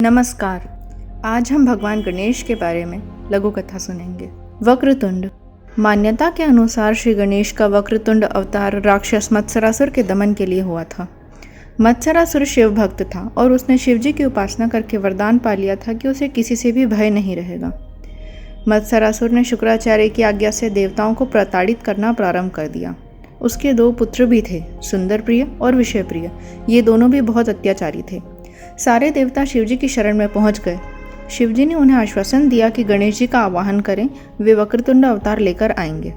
नमस्कार। आज हम भगवान गणेश के बारे में लघु कथा सुनेंगे। वक्रतुंड। मान्यता के अनुसार श्री गणेश का वक्रतुंड अवतार राक्षस मत्सरासुर के दमन के लिए हुआ था। मत्सरासुर शिव भक्त था और उसने शिवजी की उपासना करके वरदान पा लिया था कि उसे किसी से भी भय नहीं रहेगा। मत्सरासुर ने शुक्राचार्य की आज्ञा से देवताओं को प्रताड़ित करना प्रारंभ कर दिया। उसके 2 पुत्र भी थे, सुंदर प्रिय और विषय प्रिय। ये दोनों भी बहुत अत्याचारी थे। सारे देवता शिवजी की शरण में पहुंच गए। शिवजी ने उन्हें आश्वासन दिया कि गणेश जी का आवाहन करें, वे वक्रतुंड अवतार लेकर आएंगे।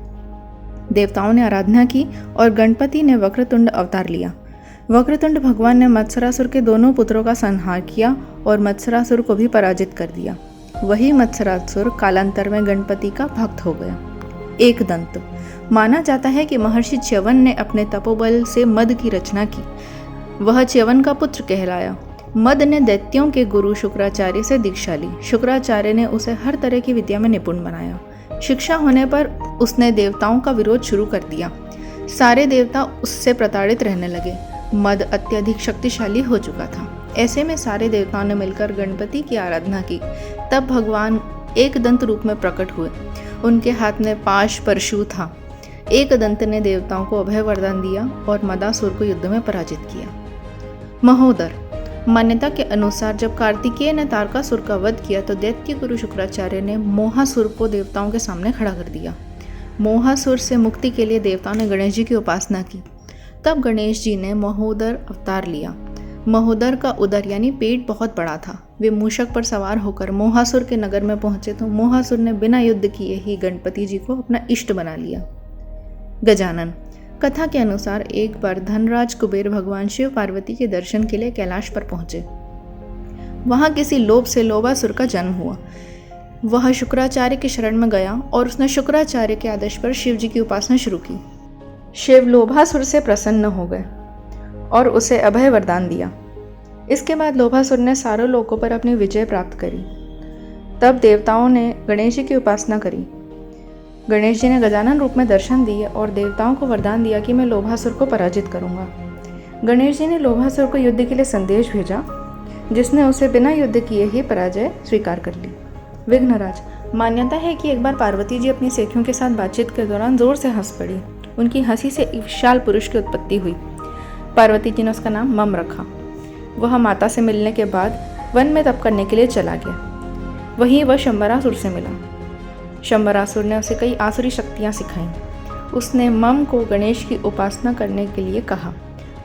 देवताओं ने आराधना की और गणपति ने वक्रतुंड अवतार लिया। वक्रतुंड भगवान ने मत्सरासुर के दोनों पुत्रों का संहार किया और मत्सरासुर को भी पराजित कर दिया। वही मत्सरासुर कालांतर में गणपति का भक्त हो गया। एक दंत। माना जाता है कि महर्षि च्यवन ने अपने तपोबल से मद की रचना की। वह च्यवन का पुत्र कहलाया। मद ने दैत्यों के गुरु शुक्राचार्य से दीक्षा ली। शुक्राचार्य ने उसे हर तरह की विद्या में निपुण बनाया। शिक्षा होने पर उसने देवताओं का विरोध शुरू कर दिया। सारे देवता उससे प्रताड़ित रहने लगे। मद अत्यधिक शक्तिशाली हो चुका था। ऐसे में सारे देवताओं ने मिलकर गणपति की आराधना की। तब भगवान एक दंत रूप में प्रकट हुए। उनके हाथ में पाश परशु था। एक दंत ने देवताओं को अभय वरदान दिया और मदासुर को युद्ध में पराजित किया। महोदर। मान्यता के अनुसार जब कार्तिकेय ने तारकासुर का वध किया तो दैत्य गुरु शुक्राचार्य ने मोहासुर को देवताओं के सामने खड़ा कर दिया। मोहासुर से मुक्ति के लिए देवताओं ने गणेश जी की उपासना की। तब गणेश जी ने महोदर अवतार लिया। महोदर का उदर यानी पेट बहुत बड़ा था। वे मूषक पर सवार होकर मोहासुर के नगर में पहुंचे तो मोहासुर ने बिना युद्ध किए ही गणपति जी को अपना इष्ट बना लिया। गजानन। कथा के अनुसार एक बार धनराज कुबेर भगवान शिव पार्वती के दर्शन के लिए कैलाश पर पहुंचे। वहां किसी लोभ से लोभासुर का जन्म हुआ। वह शुक्राचार्य की शरण में गया और उसने शुक्राचार्य के आदेश पर शिव जी की उपासना शुरू की। शिव लोभासुर से प्रसन्न हो गए और उसे अभय वरदान दिया। इसके बाद लोभासुर ने सारों लोकों पर अपनी विजय प्राप्त करी। तब देवताओं ने गणेश जी की उपासना करी। गणेश जी ने गजानन रूप में दर्शन दिए और देवताओं को वरदान दिया कि मैं लोभासुर को पराजित करूंगा। गणेश जी ने लोभासुर को युद्ध के लिए संदेश भेजा, जिसने उसे बिना युद्ध किए ही पराजय स्वीकार कर ली। विघ्नराज। मान्यता है कि एक बार पार्वती जी अपनी सखियों के साथ बातचीत के दौरान जोर से हंस पड़ी। उनकी हंसी से एक विशाल पुरुष की उत्पत्ति हुई। पार्वती जी ने उसका नाम मम रखा। वह माता से मिलने के बाद वन में तप करने के लिए चला गया। वहीं वह शंबरासुर से मिला। शंबरासुर ने उसे कई आसुरी शक्तियाँ सिखाईं। उसने मम को गणेश की उपासना करने के लिए कहा।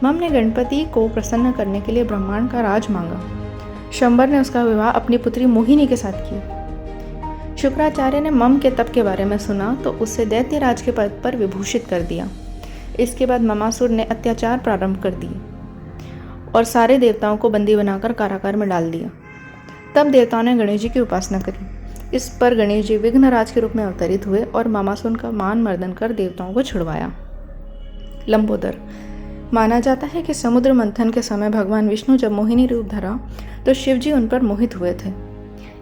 मम ने गणपति को प्रसन्न करने के लिए ब्रह्मांड का राज मांगा। शंबर ने उसका विवाह अपनी पुत्री मोहिनी के साथ किया। शुक्राचार्य ने मम के तप के बारे में सुना तो उसे दैत्यराज के पद पर विभूषित कर दिया। इसके बाद ममासुर ने अत्याचार प्रारंभ कर दिए और सारे देवताओं को बंदी बनाकर कारागार में डाल दिया। तब देवताओं ने गणेश जी की उपासना करी। इस पर गणेश जी विघ्नराज के रूप में अवतरित हुए और मामासुर का मान मर्दन कर देवताओं को छुड़वाया। लंबोदर। माना जाता है कि समुद्र मंथन के समय भगवान विष्णु जब मोहिनी रूप धरा तो शिव जी उन पर मोहित हुए थे।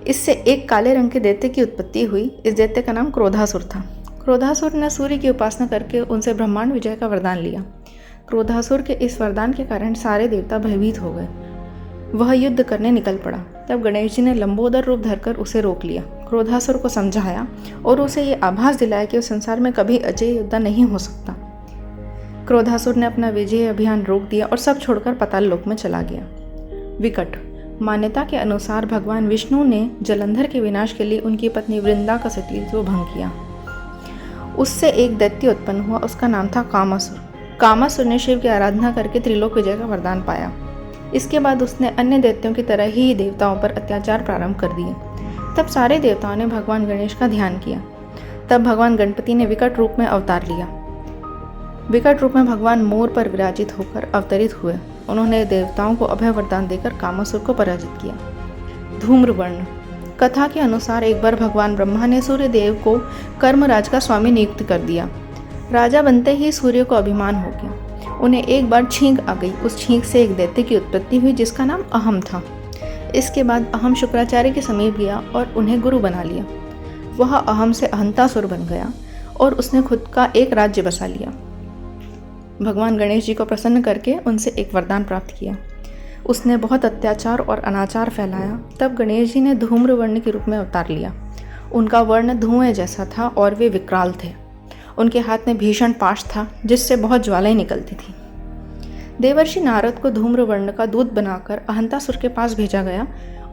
इससे एक काले रंग के दैत्य की उत्पत्ति हुई। इस दैत्य का नाम क्रोधासुर था। क्रोधासुर ने सूर्य की उपासना करके उनसे ब्रह्मांड विजय का वरदान लिया। क्रोधासुर के इस वरदान के कारण सारे देवता भयभीत हो गए। वह युद्ध करने निकल पड़ा। तब गणेश जी ने लंबोदर रूप धरकर उसे रोक लिया। क्रोधासुर को समझाया और उसे ये आभास दिलाया कि उस संसार में कभी अजय योद्धा नहीं हो सकता। क्रोधासुर ने अपना विजय अभियान रोक दिया और सब छोड़कर पाताल लोक में चला गया। विकट। मान्यता के अनुसार भगवान विष्णु ने जलंधर के विनाश के लिए उनकी पत्नी वृंदा का सतीत्व भंग किया। उससे एक दैत्य उत्पन्न हुआ। उसका नाम था कामासुर। कामासुर ने शिव की आराधना करके त्रिलोक विजय का वरदान पाया। इसके बाद उसने अन्य दैत्यों की तरह ही देवताओं पर अत्याचार प्रारंभ कर दिए। तब सारे देवताओं ने भगवान गणेश का ध्यान किया। तब भगवान गणपति ने विकट रूप में अवतार लिया। विकट रूप में भगवान मोर पर विराजित होकर अवतरित हुए। उन्होंने देवताओं को अभय वरदान देकर कामासुर को पराजित किया। धूम्रवर्ण। कथा के अनुसार एक बार भगवान ब्रह्मा ने सूर्य देव को कर्मराज का स्वामी नियुक्त कर दिया। राजा बनते ही सूर्य को अभिमान हो गया। उन्हें एक बार छींक आ गई। उस छींक से एक दैत्य की उत्पत्ति हुई जिसका नाम अहम था। इसके बाद अहम शुक्राचार्य के समीप गया और उन्हें गुरु बना लिया। वह अहम से अहंतासुर बन गया और उसने खुद का एक राज्य बसा लिया। भगवान गणेश जी को प्रसन्न करके उनसे एक वरदान प्राप्त किया। उसने बहुत अत्याचार और अनाचार फैलाया, तब गणेश जी ने धूम्र वर्ण के रूप में अवतार लिया। उनका वर्ण धुएं जैसा था और वे विकराल थे। उनके हाथ में भीषण पाश था जिससे बहुत ज्वालाएं निकलती थी। देवर्षि नारद को धूम्र वर्ण का दूत बनाकर अहंतासुर के पास भेजा गया।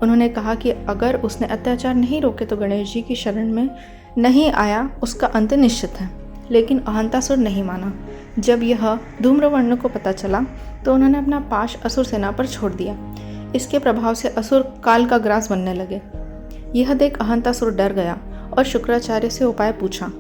उन्होंने कहा कि अगर उसने अत्याचार नहीं रोके तो गणेश जी की शरण में नहीं आया उसका अंत निश्चित है। लेकिन अहंतासुर नहीं माना। जब यह धूम्रवर्ण को पता चला तो उन्होंने अपना पाश असुर सेना पर छोड़ दिया। इसके प्रभाव से असुर काल का ग्रास बनने लगे। यह देख अहंतासुर डर गया और शुक्राचार्य से उपाय पूछा।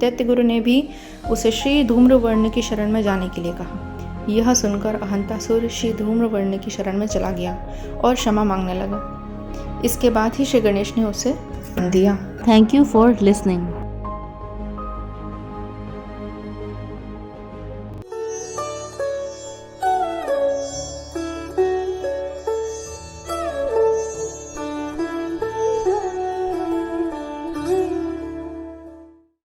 दैत्यगुरु ने भी उसे श्री धूम्रवर्ण की शरण में जाने के लिए कहा। यह सुनकर अहंतासुर श्री धूम्रवर्ण की शरण में चला गया और क्षमा मांगने लगा। इसके बाद ही श्री गणेश ने उसे दिया। Thank you for listening.